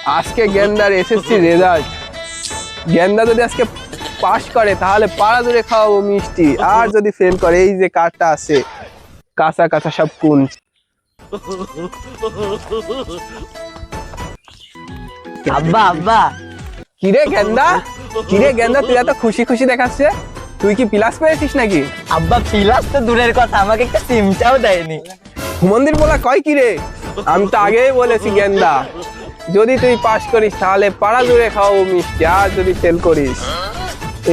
আজকে গেন্দার SSC result. গেন্দা যদি আজকে পাশ করে তাহলে পাড়া জুড়ে খাওয়াবো মিষ্টি, আর যদি ফেল করে এই যে কার্ডটা আছে কাঁচা কাঁচা সব কুঞ্চ। আব্বা আব্বা কিরে গেন্দা, কিরে গেন্দা, তুই এত খুশি খুশি দেখাচ্ছে, তুই কি প্লাস পেয়েছিস নাকি? আব্বা প্লাস তো দূরের কথা, আমাকে একটা সিমটাও দেয়নি। মন্দির বলা কয় কিরে, আমি তো আগেই বলেছি গেন্দা যদি তুই পাশ করিস তাহলে পাড়া জুড়ে খাওয়াবো মিষ্টি, আর যদি ফেল করিস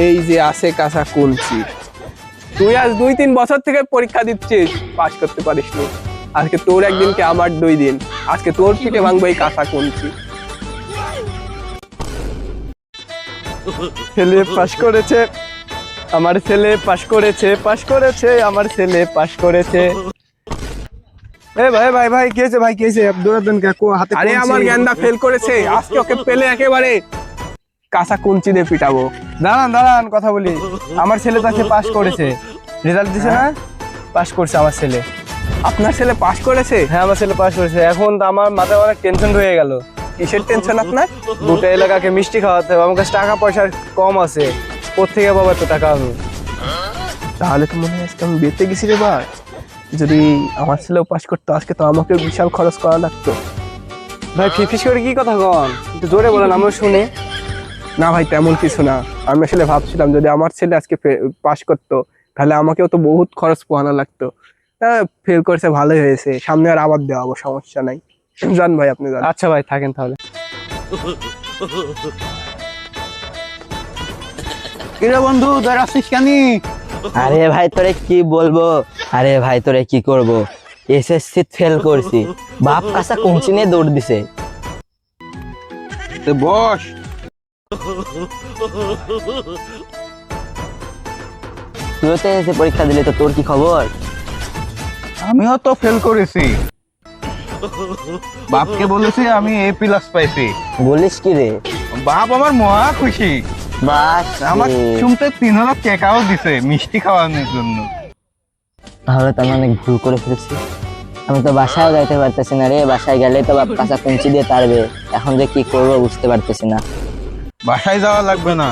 এই যে আছে কাঁচা কুঞ্চি। তুই আজ 2-3 বছর থেকে পরীক্ষা দিচ্ছিস, পাশ করতে পারিস নি। আজকে তোর একদিনকে আমার 2 দিন, আজকে তোর পিঠে ভাঙবো এই কাঁচা কুঞ্চি। ছেলে পাশ করেছে, আমার ছেলে পাশ করেছে, পাশ করেছে, আমার ছেলে পাশ করেছে। ভাই ভাই ভাই কি হয়েছে ভাই, কি হয়েছে? দৌড়াতেন হাতে? আরে আমার গেন্দা ফেল করেছে, আজকে ওকে পেলে একেবারে কাঁচা কুঞ্চি দিয়ে পিটাবো। দাঁড়ান দাঁড়ান কথা বলি। আমার ছেলে তো আজকে পাস করেছে, রেজাল্ট দিছে না? পাস করছে আমার ছেলে। আপনার ছেলে পাশ করেছে? হ্যাঁ আমার ছেলে পাস করেছে। এখন তো আমার মাথায় অনেক টেনশন হয়ে গেল। কিসের টেনশন আপনার? গোটা এলাকাকে মিষ্টি খাওয়াতে হবে, আমার কাছে টাকা পয়সা কম আছে, কোত্থেকে পাবো এত টাকা আমি? তাহলে তো মনে হয় আজকে আমি বেঁচে গেছি রে বা। যদি আমার ছেলেও পাশ করতো আজকে তো আমাকে বিশাল খরচ করা লাগতো। ভাই ফিস করে কি কথা কন, একটু জোরে বলেন আমরা শুনি। না ভাই তেমন কিছু না, আমি আসলে ভাবছিলাম যদি আমার ছেলে আজকে পাশ করতো তাহলে আমাকেও তো বহুত খরচ পোহানো লাগতো। ফেল করেছে ভালোই হয়েছে, সামনে আর আবার দেওয়াবো, সমস্যা নাই। জান ভাই আপনি জান। আচ্ছা ভাই থাকেন তাহলে। কিরে বন্ধু তোর আসছিস কেনি? আরে ভাই তোরে কি বলবো, আরে ভাই তোরে কি করব, এসএসসি ফেল করছি, বাপ কাঁচা কুঞ্চি নিয়ে দৌড় দিছে। বস। তুইও তো এসে পরীক্ষা দিলে, তো তোর কি খবর? আমিও তো ফেল করেছি, বাপকে বলেছি আমি A+ পাইছি। বলিস কি রে? বাপ আমার মহা খুশি, বাস আমার শুনতে 3,000 টাকাও দিছে মিষ্টি খাওয়ানোর জন্য। তাহলে তো আমি অনেক ভুল করে ফেলেছি, আমি তো বাসায় যাইতে পারতেছি না রে, বাসায় গেলে তো বাপ কাঁচা কুঞ্চি দিয়ে তারবে, এখন যে কি করবো বুঝতে পারতেছি না। বাসায় যাওয়া লাগবে না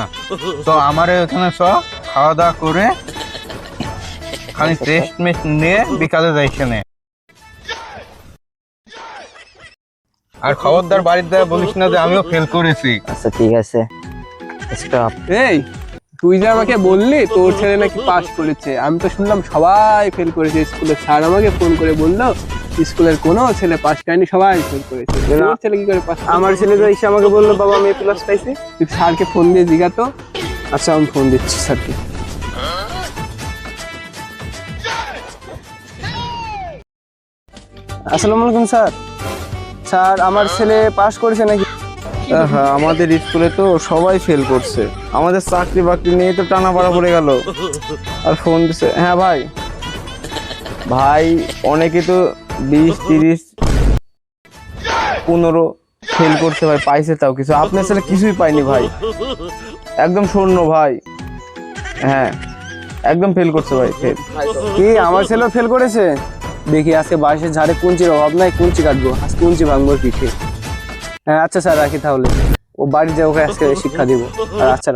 তো আমার এখানে সব খাওয়া দাওয়া করে খালি টেস্ট মেস্ট নিয়ে বিকালে যাই সেনে। আর খবরদার বাড়িতে বলিস না যে আমিও ফেল করেছি। আচ্ছা ঠিক আছে, স্টপ। এই তুই যে আমাকে বললি তোর ছেলে নাকি পাশ করেছে, আমি তো শুনলাম সবাই ফেল করেছে। স্কুলের স্যার আমাকে ফোন করে বললো স্কুলের কোনো ছেলে পাশ করেনি, সবাই ফেল করেছে। তোর ছেলে কি করে পাশ? আমার ছেলে তো এসে আমাকে বললো বাবা আমি A+ পাইছি। তুই স্যারকে ফোন দিয়ে জিজ্ঞাতো। আচ্ছা আমি ফোন দিচ্ছি স্যারকে। আসসালামু আলাইকুম স্যার। স্যার আমার ছেলে পাস করেছে নাকি? হ্যাঁ আমাদের স্কুলে তো সবাই ফেল করছে, আমাদের চাকরি বাকরি নিয়ে তো টানা পাড়া পড়ে গেল। আর ফোন দিছে। হ্যাঁ ভাই, ভাই অনেকে তো 20, 30, 15 ফেল করছে ভাই, পাইছে তাও কিছু। আপনার ছেলে কিছুই পাইনি ভাই, একদম শূন্য ভাই। হ্যাঁ একদম ফেল করছে ভাই, ফেল। কি আমার ছেলে ফেল করেছে? দেখি আজকে বাঁশের ঝাড়ে কুঞ্চির অভাব নাই, কুঞ্চি কাটবো, আজ কুঞ্চি ভাঙবো পিঠে। হ্যাঁ আচ্ছা স্যার রাখি তাহলে, ও বাড়ি যাও, ওকে আজকে শিক্ষা দিব। আর আচ্ছা।